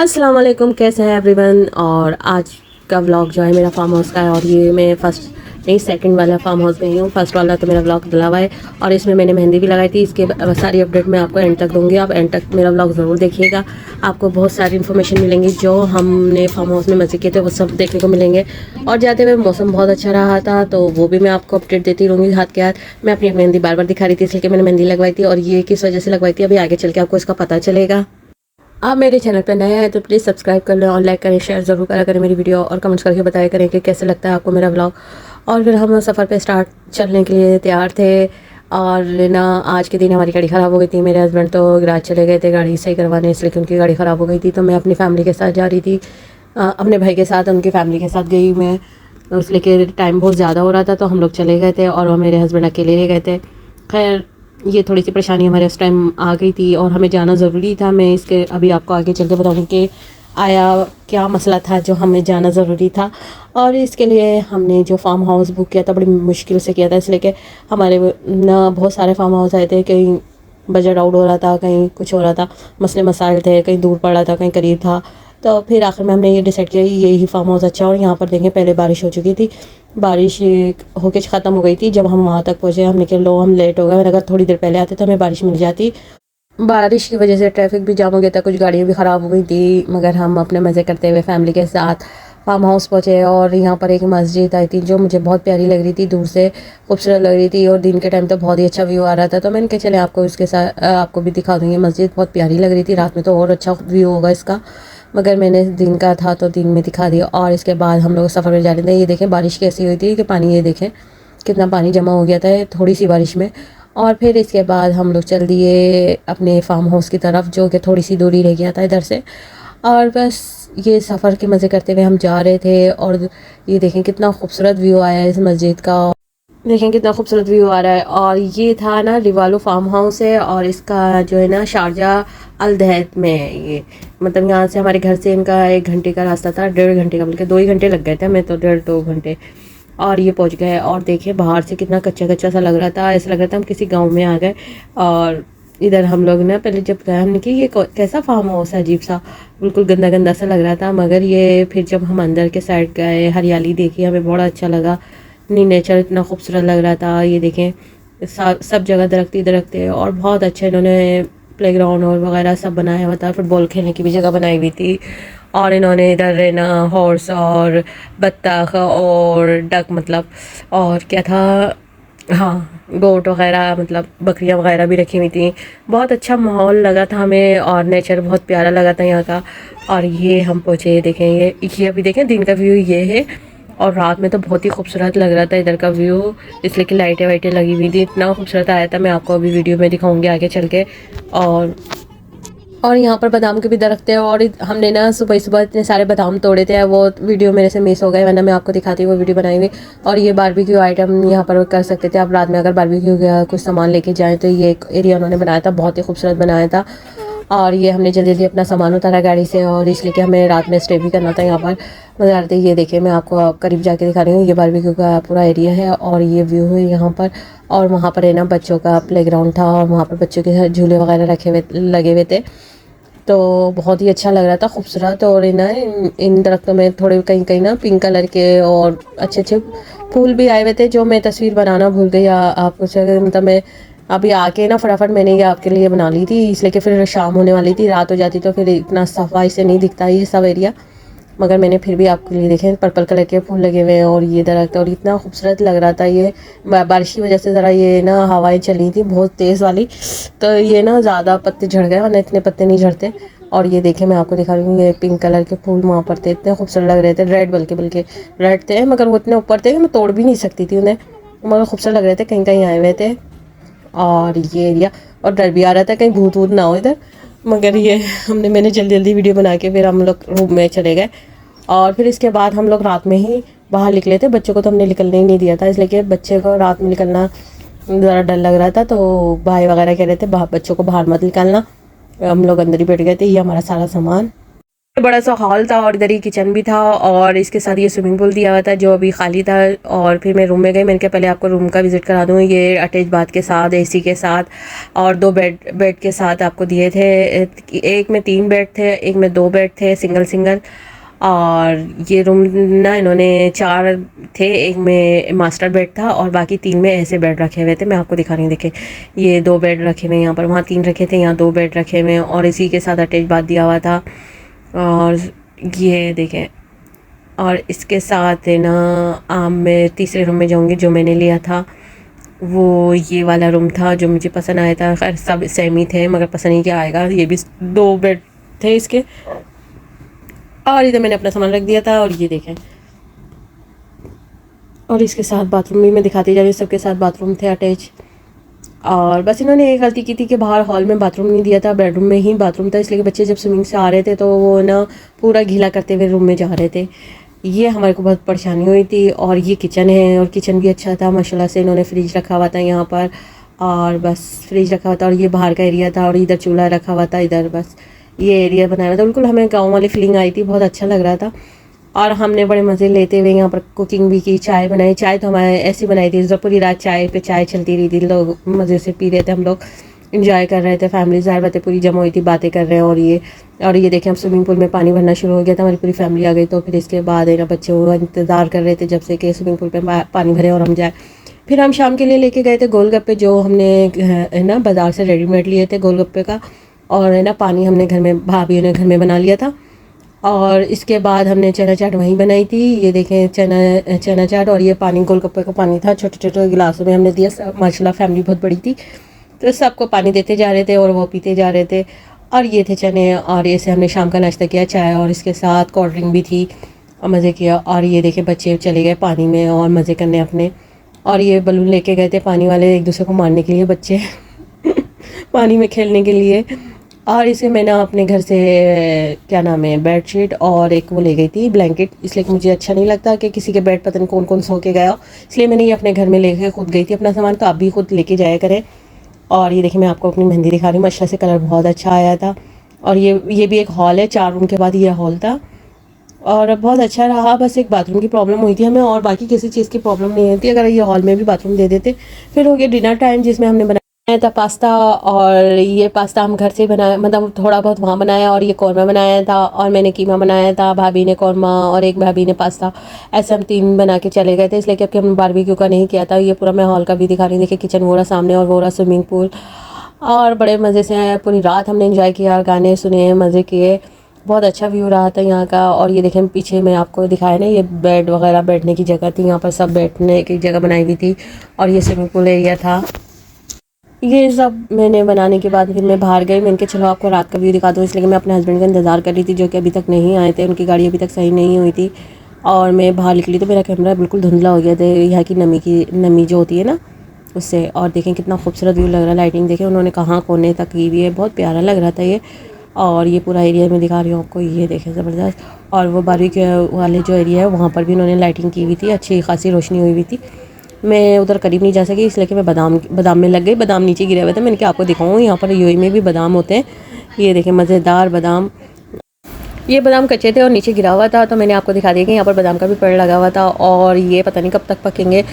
अस्सलाम वालेकुम, कैसे हैं एवरीवन। और आज का व्लॉग जो है मेरा फार्म हाउस का है। और ये मैं फर्स्ट नहीं सेकंड वाला फार्म हाउस में ही हूँ। फर्स्ट वाला तो मेरा व्लॉग डला हुआ है और इसमें मैंने मेहंदी भी लगाई थी। इसके सारी अपडेट मैं आपको एंड तक दूंगी। आप एंड तक मेरा व्लॉग ज़रूर देखिएगा, आपको बहुत सारी इन्फॉर्मेशन मिलेंगी। जो हमने फार्म हाउस में मज़े किए थे वो सब देखने को मिलेंगे। और जाते हुए मौसम बहुत अच्छा रहा था तो वो भी मैं आपको अपडेट देती रहूँगी हाथ के हाथ। मैं अपनी मेहंदी बार बार दिखा रही थी इसलिए मैंने मेहंदी लगवाई थी। और ये किस वजह से लगवाई थी अभी आगे चल के आपको इसका पता चलेगा। आप मेरे चैनल पर नए हैं तो प्लीज़ सब्सक्राइब कर लें और लाइक करें, शेयर ज़रूर करा करें मेरी वीडियो और कमेंट्स करके बताया करें कि कैसे लगता है आपको मेरा व्लॉग। और फिर हम सफ़र पे स्टार्ट चलने के लिए तैयार थे। और ना आज के दिन हमारी गाड़ी ख़राब हो गई थी। मेरे हस्बैंड तो गैराज चले गए थे गाड़ी सही करवाने, इसलिए उनकी गाड़ी ख़राब हो गई थी। तो मैं अपनी फैमिली के साथ जा रही थी, अपने भाई के साथ उनकी फैमिली के साथ गई मैं। इसलिए कि टाइम बहुत ज़्यादा हो रहा था तो हम लोग चले गए थे और मेरे हस्बैंड अकेले रह गए थे। खैर ये थोड़ी सी परेशानी हमारे उस टाइम आ गई थी और हमें जाना ज़रूरी था। मैं इसके अभी आपको आगे चल के बताऊँगी कि आया क्या मसला था जो हमें जाना ज़रूरी था। और इसके लिए हमने जो फार्म हाउस बुक किया था बड़ी मुश्किल से किया था, इसलिए कि हमारे ना बहुत सारे फार्म हाउस आए थे। कहीं बजट आउट हो रहा था, कहीं कुछ हो रहा था, मसले मसाइल थे, कहीं दूर पड़ रहा था, कहीं करीब था। तो फिर आखिर में हमने ये डिसाइड किया यही फार्म हाउस अच्छा। और यहाँ पर देखें पहले बारिश हो चुकी थी, बारिश होके ख़त्म हो गई थी जब हम वहाँ तक पहुँचे। हमने कहा लो हम लेट हो गए, अगर थोड़ी देर पहले आते तो हमें बारिश मिल जाती। बारिश की वजह से ट्रैफिक भी जाम हो गया था, कुछ गाड़ियाँ भी ख़राब हो गई थी। मगर हम अपने मज़े करते हुए फैमिली के साथ फार्म हाउस पहुँचे। और यहाँ पर एक मस्जिद आई थी जो मुझे बहुत प्यारी लग रही थी, दूर से खूबसूरत लग रही थी और दिन के टाइम तो बहुत ही अच्छा व्यू आ रहा था। तो मैंने कहा चले आपको इसके साथ आपको भी दिखा दूँगी। मस्जिद बहुत प्यारी लग रही थी, रात में तो और अच्छा व्यू होगा इसका, मगर मैंने दिन का था तो दिन में दिखा दिया। और इसके बाद हम लोग सफ़र में जा रहे थे। ये देखें बारिश कैसी हुई थी कि पानी, ये देखें कितना पानी जमा हो गया था थोड़ी सी बारिश में। और फिर इसके बाद हम लोग चल दिए अपने फार्म हाउस की तरफ जो कि थोड़ी सी दूरी रह गया था इधर से। और बस ये सफ़र के मज़े करते हुए हम जा रहे थे। और ये देखें कितना खूबसूरत व्यू आया है इस मस्जिद का, देखें कितना खूबसूरत व्यू आ रहा है। और ये था ना रिवालो फार्म हाउस है और इसका जो है ना शारजा अल दहद में है ये। मतलब यहाँ से हमारे घर से इनका 1 घंटे का रास्ता था, 1.5 घंटे का, बल्कि 2 ही घंटे लग गए थे, मैं तो 1.5-2 घंटे। और ये पहुँच गए। और देखिए बाहर से कितना कच्चा कच्चा सा लग रहा था, ऐसा लग रहा था हम किसी गाँव में आ गए। और इधर हम लोग ना पहले जब गए हमने कि ये कैसा फार्म हाउस है, अजीब सा, बिल्कुल गंदा गंदा सा लग रहा था। मगर ये फिर जब हम अंदर के साइड गए, हरियाली देखी, हमें बड़ा अच्छा लगा। नहीं नेचर इतना खूबसूरत लग रहा था। ये देखें सब जगह दरख्त ही दरख्त है और बहुत अच्छे इन्होंने प्लेग्राउंड और वगैरह सब बनाया हुआ था। फुटबॉल खेलने की भी जगह बनाई हुई थी। और इन्होंने इधर ना हॉर्स और बत्तख और डक, मतलब और क्या था, हाँ गोट वगैरह, मतलब बकरियां वगैरह भी रखी हुई थी। बहुत अच्छा माहौल लगा था हमें और नेचर बहुत प्यारा लगा था यहाँ का। और ये हम पहुँचे, देखें ये अभी देखें दिन का व्यू ये है और रात में तो बहुत ही खूबसूरत लग रहा था इधर का व्यू, इसलिए कि लाइटें वाइटें लगी हुई थी, इतना खूबसूरत आया था। मैं आपको अभी वीडियो में दिखाऊंगी आगे चल के। और यहाँ पर बादाम के भी दरख्त है। और हमने ना सुबह सुबह इतने सारे बादाम तोड़े थे, वो वीडियो मेरे से मिस हो गए, वरना मैं आपको दिखाती हूँ वो वीडियो बनाई हुई। और ये बारबेक्यू आइटम यहाँ पर कर सकते थे आप रात में, अगर बारबेक्यू का कुछ सामान लेके जाएँ तो ये एक एरिया उन्होंने बनाया था, बहुत ही खूबसूरत बनाया था। और ये हमने जल्दी जल्दी अपना सामान उतारा गाड़ी से और इसलिए कि हमें रात में स्टे भी करना था यहाँ पर। मज़ा आ रही थी। ये देखिए मैं आपको करीब जाके दिखा रही हूँ, ये बारबेक्यू का पूरा एरिया है और ये व्यू है यहाँ पर। और वहाँ पर है ना बच्चों का प्लेग्राउंड था और वहाँ पर बच्चों के झूले वगैरह रखे हुए लगे हुए थे, तो बहुत ही अच्छा लग रहा था, खूबसूरत। और इन दरख्तों में थोड़े कहीं कहीं ना पिंक कलर के और अच्छे अच्छे फूल भी आए हुए थे जो मैं तस्वीर बनाना भूल गई। आपको मतलब मैं अभी आके ना फटाफट मैंने ये आपके लिए बना ली थी, इसलिए कि फिर शाम होने वाली थी, रात हो जाती तो फिर इतना सफाई से नहीं दिखता ये सब एरिया। मगर मैंने फिर भी आपके लिए देखें पर्पल कलर के फूल लगे हुए हैं और ये दरख्त, और इतना खूबसूरत लग रहा था। ये बारिश की वजह से ज़रा ये ना हवाएं चली थी बहुत तेज़ वाली, तो ये ना ज़्यादा पत्ते झड़ गए, वरना इतने पत्ते नहीं झड़ते। और ये देखें मैं आपको दिखा रही हूँ, ये पिंक कलर के फूल वहाँ पर थे, इतने खूबसूरत लग रहे थे, रेड बल्कि रेड थे, मगर वो इतने ऊपर थे कि मैं तोड़ भी नहीं सकती थी उन्हें, मगर खूबसूरत लग रहे थे, कहीं कहीं आए हुए थे। और ये एरिया, और डर भी आ रहा था कहीं भूत वूत ना हो इधर, मगर ये मैंने जल्दी जल्दी वीडियो बना के फिर हम लोग रूम में चले गए। और फिर इसके बाद हम लोग रात में ही बाहर निकले थे, बच्चों को तो हमने निकलने ही नहीं दिया था, इसलिए कि बच्चे को रात में निकलना ज़रा डर लग रहा था। तो भाई वगैरह कह रहे थे बच्चों को बाहर मत निकालना। हम लोग अंदर ही बैठ गए थे, ये हमारा सारा सामान बड़ा सा हॉल था और इधर ही किचन भी था और इसके साथ ये स्विमिंग पूल दिया हुआ था जो अभी खाली था। और फिर मैं रूम में गई, मैंने कहा पहले आपको रूम का विज़िट करा दूँ। ये अटैच बाथ के साथ, एसी के साथ और 2 बेड के साथ आपको दिए थे। एक में 3 बेड थे, एक में 2 बेड थे, सिंगल सिंगल। और ये रूम ना इन्होंने 4 थे, एक में मास्टर बेड था और बाकी 3 में ऐसे बेड रखे हुए थे। मैं आपको दिखा रही हूँ, देखें ये 2 बेड रखे हुए हैं यहाँ पर, वहाँ 3 रखे थे, यहाँ 2 बेड रखे हुए हैं और इसी के साथ अटैच बाथ दिया हुआ था। और ये देखें, और इसके साथ है ना मैं तीसरे रूम में जाऊंगी जो मैंने लिया था। वो ये वाला रूम था जो मुझे पसंद आया था। खैर सब सेम ही थे मगर पसंद ही क्या आएगा। ये भी 2 बेड थे इसके। और इधर मैंने अपना सामान रख दिया था और ये देखें, और इसके साथ बाथरूम भी मैं दिखाती जा रही हूँ। सबके साथ बाथरूम थे अटैच। और बस इन्होंने एक गलती की थी कि बाहर हॉल में बाथरूम नहीं दिया था, बेडरूम में ही बाथरूम था, इसलिए बच्चे जब स्विमिंग से आ रहे थे तो वो ना पूरा गीला करते हुए रूम में जा रहे थे। ये हमारे को बहुत परेशानी हुई थी। और ये किचन है और किचन भी अच्छा था माशाल्लाह से। इन्होंने फ्रिज रखा हुआ था यहाँ पर, और बस फ्रिज रखा हुआ था और ये बाहर का एरिया था और इधर चूल्हा रखा हुआ था। इधर बस ये एरिया बनाया हुआ था, बिल्कुल हमें गाँव वाली फीलिंग आई थी, बहुत अच्छा लग रहा था। और हमने बड़े मज़े लेते हुए यहाँ पर कुकिंग भी की, चाय बनाई। चाय तो हमारे ऐसी बनाई थी जो पूरी रात चाय पे चाय चलती रही थी, लोग मज़े से पी रहे थे, हम लोग इंजॉय कर रहे थे। फैमिली ज़ाहिर बातें पूरी जमा हुई थी, बातें कर रहे हैं। और ये देखें, हम स्विमिंग पूल में पानी भरना शुरू हो गया था, हमारी पूरी फैमिली आ गई। तो फिर इसके बाद है ना बच्चे वो इंतज़ार कर रहे थे जब से कि स्विमिंग पूल पर पानी भरे और हम जाए। फिर हम शाम के लिए लेके गए थे गोलगप्पे, जो हमने है ना बाज़ार से रेडीमेड लिए थे गोलगप्पे का। और है ना पानी हमने घर में, भाभी ने घर में बना लिया था। और इसके बाद हमने चना चाट वहीं बनाई थी। ये देखें चना चाट, और ये पानी गोलगप्पे का पानी था, छोटे छोटे गिलासों में हमने दिया। माशाल्लाह फैमिली बहुत बड़ी थी तो सबको पानी देते जा रहे थे और वो पीते जा रहे थे। और ये थे चने, और ये से हमने शाम का नाश्ता किया, चाय और इसके साथ कोल्ड ड्रिंक भी थी और मज़े किया। और ये देखें बच्चे चले गए पानी में और मज़े करने अपने। और ये बलून लेके गए थे पानी वाले एक दूसरे को मारने के लिए बच्चे पानी में खेलने के लिए। और इसे मैंने अपने घर से क्या नाम है बेडशीट और एक वो ले गई थी ब्लैंकेट, इसलिए कि मुझे अच्छा नहीं लगता कि किसी के बेड पता नहीं कौन कौन सो के गया हो, इसलिए मैंने ये अपने घर में लेके खुद गई थी अपना सामान। तो आप भी खुद लेके जाया करें। और ये देखिए मैं आपको अपनी मेहंदी दिखा रही हूँ, माशाल्लाह से कलर बहुत अच्छा आया था। और ये भी एक हॉल है, 4 रूम के बाद ये हॉल था और बहुत अच्छा रहा। बस एक बाथरूम की प्रॉब्लम हुई थी हमें, और बाकी किसी चीज़ की प्रॉब्लम नहीं होती अगर ये हॉल में भी बाथरूम दे देते। फिर हो गया डिनर टाइम, जिसमें हमने बनाया था पास्ता। और ये पास्ता हम घर से बनाया, मतलब थोड़ा बहुत वहाँ बनाया। और ये कौरमा बनाया था और मैंने कीमा बनाया था, भाभी ने कौरमा और एक भाभी ने पास्ता। ऐसे हम 3 बना के चले गए थे, इसलिए कि हमने बारबेक्यू का नहीं किया था। ये पूरा मैं हॉल का भी दिखा रही हूँ, देखिए किचन वो रहा सामने और वो रहा स्विमिंग पूल। और बड़े मज़े से पूरी रात हमने इंजॉय किया, गाने सुने, मज़े किए। बहुत अच्छा व्यू रहा था यहाँ का। और ये देखें पीछे मैं आपको दिखाया ना, ये बेड वगैरह बैठने की जगह थी, यहाँ पर सब बैठने की जगह बनाई हुई थी। और ये स्विमिंग पूल एरिया था। ये सब मैंने बनाने के बाद फिर मैं बाहर गई, मैंने कहा चलो आपको रात का व्यू दिखा दूँ, इसलिए कि मैं अपने हस्बैंड का इंतज़ार कर रही थी जो कि अभी तक नहीं आए थे, उनकी गाड़ी अभी तक सही नहीं हुई थी। और मैं बाहर निकली तो मेरा कैमरा बिल्कुल धुंधला हो गया था यहाँ की नमी जो होती है ना उससे। और देखें कितना खूबसूरत व्यू लग रहा है, लाइटिंग देखें उन्होंने कहाँ कोने तक की हुई है, बहुत प्यारा लग रहा था ये। और ये पूरा एरिया मैं दिखा रही हूँ आपको, ये देखें ज़बरदस्त। और वो बारबेक्यू वाले जो एरिया है वहाँ पर भी उन्होंने लाइटिंग की हुई थी, अच्छी खासी रोशनी हुई हुई थी। मैं उधर करीब नहीं जा सकी, इसलिए कि मैं बादाम में लग गई। बादाम नीचे गिरे हुए थे, मैंने क्या आपको दिखाऊँ, यहाँ पर यूएई में भी बादाम होते हैं। ये देखें मज़ेदार बादाम, ये बादाम कच्चे थे और नीचे गिरा हुआ था, तो मैंने आपको दिखा दिया कि यहाँ पर बादाम का भी पेड़ लगा हुआ था और ये पता नहीं कब तक पकेंगे।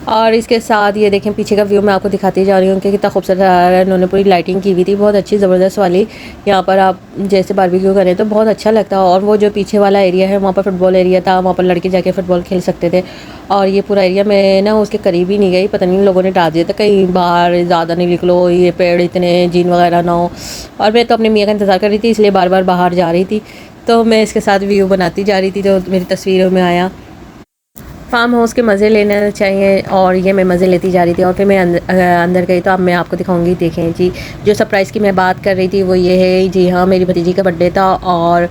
और इसके साथ ये देखें पीछे का व्यू मैं आपको दिखाती जा रही हूँ कि कितना खूबसूरत आ रहा है। उन्होंने पूरी लाइटिंग की हुई थी बहुत अच्छी ज़बरदस्त वाली। यहाँ पर आप जैसे बारबेक्यू करें तो बहुत अच्छा लगता है। और वो जो पीछे वाला एरिया है वहाँ पर फुटबॉल एरिया था, वहाँ पर लड़के जाके फ़ुटबॉल खेल सकते थे। और ये पूरा एरिया मैं ना उसके करीब ही नहीं गई, पता नहीं लोगों ने डाल दिया था कहीं बाहर ज़्यादा नहीं निकलो, ये पेड़ इतने जीन वगैरह ना हो। और मैं तो अपने मियाँ का इंतज़ार कर रही थी, इसलिए बार बार बाहर जा रही थी। तो मैं इसके साथ व्यू बनाती जा रही थी, तो मेरी तस्वीरों में आया। फार्म हाउस के मज़े लेना चाहिए और ये मैं मज़े लेती जा रही थी। और फिर मैं अंदर गई तो अब मैं आपको दिखाऊंगी। देखें जी, जो सरप्राइज़ की मैं बात कर रही थी वो ये है जी, हाँ मेरी भतीजी का बर्थडे था और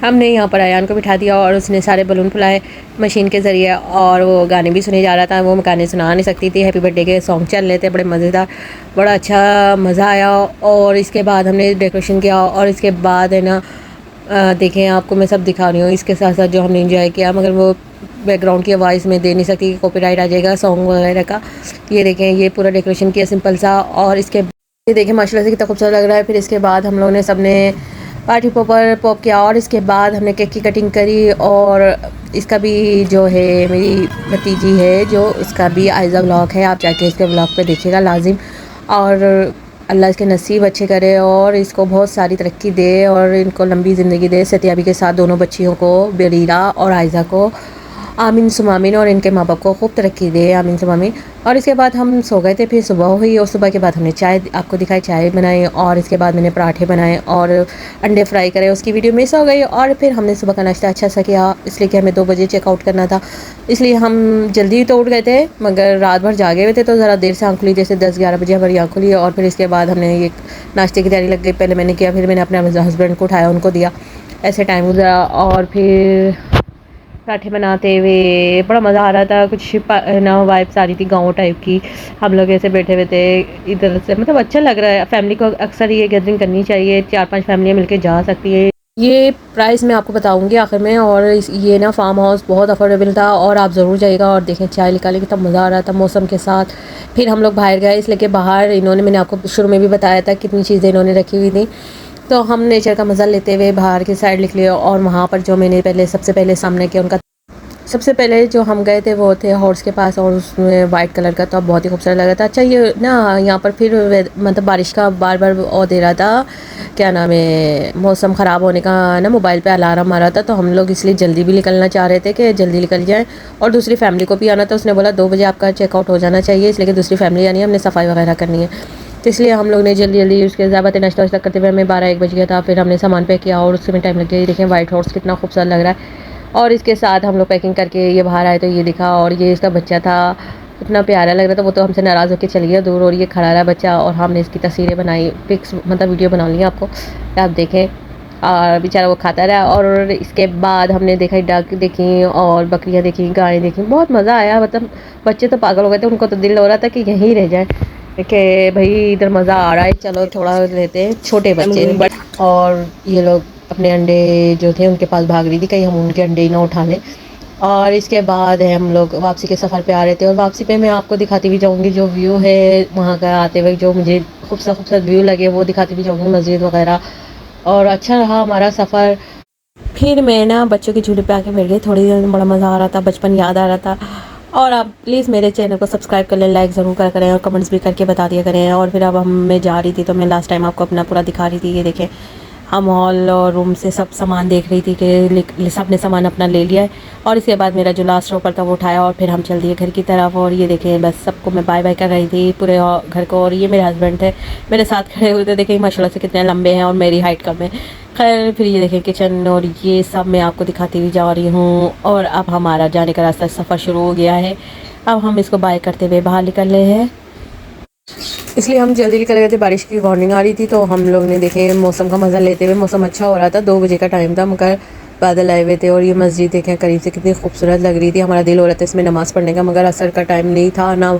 हमने यहाँ पर अयान को बिठा दिया और उसने सारे बलून फुलाए मशीन के ज़रिए, और वो गाने भी सुने जा रहा था। वो गाने सुना नहीं सकती थी, हैप्पी बर्थडे के सॉन्ग चल रहे थे, बड़े मज़ेदार, बड़ा अच्छा मज़ा आया। और इसके बाद हमने डेकोरेशन किया और इसके बाद है ना देखें आपको मैं सब दिखा रही हूँ इसके साथ साथ जो हमने एंजॉय किया, मगर वो बैकग्राउंड की आवाज़ में दे नहीं सकती, कॉपीराइट आ जाएगा सॉन्ग वगैरह का। ये देखें ये पूरा डेकोरेशन किया सिंपल सा, और इसके ये देखें माशाल्लाह से कितना खूबसूरत लग रहा है। फिर इसके बाद हम लोगों ने सबने पार्टी पॉपर पॉप किया और इसके बाद हमने केक की कटिंग करी। और इसका भी जो है मेरी भतीजी है जो इसका भी आयज़ा व्लॉग है, आप जाके इसके व्लॉग पे देखिएगा लाजिम। और अल्लाह इसके नसीब अच्छे करे और इसको बहुत सारी तरक्की दे और इनको लंबी ज़िंदगी दे। सत्याबी के साथ दोनों बच्चियों को, बरीरा और आयज़ा को, आमीन सुमामीन, और इनके माँ बाप को खूब तरक्की दे, आमीन सुमामीन। और इसके बाद हम सो गए थे, फिर सुबह हुई और सुबह के बाद हमने चाय, आपको दिखाई, चाय बनाई। और इसके बाद मैंने पराठे बनाए और अंडे फ्राई करे, उसकी वीडियो मिस हो गई। और फिर हमने सुबह का नाश्ता अच्छा सा किया, इसलिए कि हमें 2 बजे चेकआउट करना था, इसलिए हम जल्दी तो उठ गए थे मगर रात भर जागे हुए थे तो ज़रा देर से आँख खुली, जैसे 10-11 बजे हमारी आँख खुली। और फिर इसके बाद हमने ये नाश्ते की तैयारी लग गई, पहले मैंने किया, फिर मैंने अपने हस्बैंड को उठाया, उनको दिया, ऐसे टाइम गुजरा। और फिर पराठे बनाते हुए बड़ा मज़ा आ रहा था, कुछ ना वाइब्स आ रही थी गाँव टाइप की। हम लोग ऐसे बैठे हुए थे इधर से, मतलब अच्छा लग रहा है। फैमिली को अक्सर ये गैदरिंग करनी चाहिए, 4-5 फैमिलियाँ मिलके जा सकती है। ये प्राइस मैं आपको बताऊंगी आखिर में। और ये ना फार्म हाउस बहुत अफोर्डेबल था और आप ज़रूर जाइएगा और देखें। चाय निकाले कितना मज़ा आ रहा था मौसम के साथ। फिर हम लोग बाहर गए, इसलिए कि बाहर इन्होंने, मैंने आपको शुरू में भी बताया था कितनी चीज़ें इन्होंने रखी हुई थी, तो हम नेचर का मज़ा लेते हुए बाहर की साइड निकले। और वहाँ पर जो मैंने सबसे पहले सामने किया, उनका सबसे पहले जो हम गए थे वो थे हॉर्स के पास, और उसमें वाइट कलर का, तो बहुत ही खूबसूरत लग रहा था। अच्छा ये ना यहाँ पर फिर मतलब बारिश का बार बार और दे रहा था, क्या नाम है, मौसम ख़राब होने का ना, मोबाइल पे अलार्म आ रहा था, तो हम लोग इसलिए जल्दी भी निकलना चाह रहे थे कि जल्दी निकल जाए। और दूसरी फैमिली को भी आना था, उसने बोला 2 बजे आपका चेकआउट हो जाना चाहिए, इसलिए कि दूसरी फैमिली आनी है, हमने सफाई वगैरह करनी है, तो इसलिए हम लोग ने जल्दी जल्दी उसके ज़्यादा नाश्ता वाश्ता करते हुए हमें 12-1 बज गया था। फिर हमने सामान पैक किया और उसमें टाइम लग गया। देखें वाइट हॉर्स कितना खूबसूरत लग रहा है। और इसके साथ हम लोग पैकिंग करके ये बाहर आए तो ये दिखा, और ये इसका बच्चा था, इतना प्यारा लग रहा था। वो तो हमसे नाराज़ होकर चल गया दूर, और ये खड़ा रहा बच्चा, और हमने इसकी तस्वीरें बनाई, पिक्स मतलब वीडियो बना ली आपको, आप देखें। और बेचारा वो खाता रहा। और इसके बाद हमने देखा डक देखी और बकरियाँ देखी, गायें देखी, बहुत मज़ा आया। मतलब बच्चे तो पागल हो गए थे, उनको तो दिल हो रहा था कि यहीं रह जाए, कि भाई इधर मज़ा आ रहा है, चलो थोड़ा रहते हैं। छोटे बच्चे और ये लोग अपने अंडे जो थे उनके पास भाग रही थी, कहीं हम उनके अंडे ही ना उठा लें। और इसके बाद हम लोग वापसी के सफ़र पे आ रहे थे, और वापसी पे मैं आपको दिखाती भी जाऊँगी जो व्यू है वहाँ का, आते हुए जो मुझे खूबसूरत व्यू लगे वो दिखाती भी जाऊँगी, मस्जिद वगैरह। और अच्छा रहा हमारा सफ़र। फिर मैं ना बच्चों के झूले पे आके बैठ गई, थोड़ी देर में बड़ा मज़ा आ रहा था, बचपन याद आ रहा था। और आप प्लीज़ मेरे चैनल को सब्सक्राइब कर लें, लाइक ज़रूर करें और कमेंट्स भी करके बता दिया करें। और फिर अब मैं जा रही थी, तो मैं लास्ट टाइम आपको अपना पूरा दिखा रही थी, ये देखें हम हॉल और रूम से सब सामान देख रही थी कि सब ने सामान अपना ले लिया है। और इसके बाद मेरा जो लास्ट ऊपर था वो उठाया और फिर हम चल दिए घर की तरफ। और ये देखें बस सबको मैं बाय बाय कर रही थी पूरे घर को। और ये मेरे हस्बैंड थे मेरे साथ खड़े हुए थे, देखें माशाल्लाह से कितने लंबे हैं और मेरी हाइट कम है। खैर फिर ये देखें किचन और ये सब मैं आपको दिखाती हुई जा रही हूँ। और अब हमारा जाने का रास्ता सफ़र शुरू हो गया है, अब हम इसको बाय करते हुए बाहर निकल रहे हैं, इसलिए हम जल्दी निकल गए थे। बारिश की वार्निंग आ रही थी, तो हम लोग ने देखे मौसम का मज़ा लेते हुए, मौसम अच्छा हो रहा था, 2 बजे का टाइम था मगर बादल आए हुए थे। और ये मस्जिद देखें करीब से कितनी खूबसूरत लग रही थी, हमारा दिल हो रहा था इसमें नमाज़ पढ़ने का, मगर असर का टाइम नहीं था ना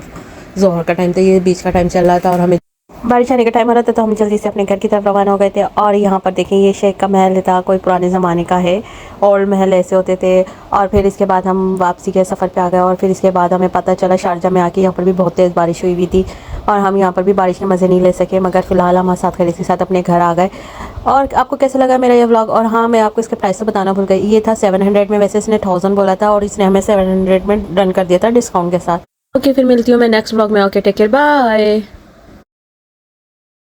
ज़ोहर का टाइम था, ये बीच का टाइम चल रहा था। और हमें बारिश आने का टाइम आ रहा था, तो हम जल्दी से अपने घर की तरफ रवाना हो गए थे। और यहाँ पर देखें ये शेख का महल था, कोई पुराने ज़माने का है, ओल्ड महल ऐसे होते थे। और फिर इसके बाद हम वापसी के सफ़र पे आ गए, और फिर इसके बाद हमें पता चला शारजा में आके यहाँ पर भी बहुत तेज़ बारिश हुई थी, और हम यहाँ पर भी बारिश के मज़े नहीं ले सके, मगर फ़िलहाल हम साथ खरीद के साथ अपने घर आ गए। और आपको कैसा लगा मेरा ये व्लॉग? और हाँ, मैं आपको इसके प्राइस तो बताना भूल गई, ये था 700 में, वैसे इसने 1000 बोला था और इसने हमें 700 में डन कर दिया था डिस्काउंट के साथ। ओके, फिर मिलती हूँ मैं नेक्स्ट व्लॉग में। Okay, take care, bye.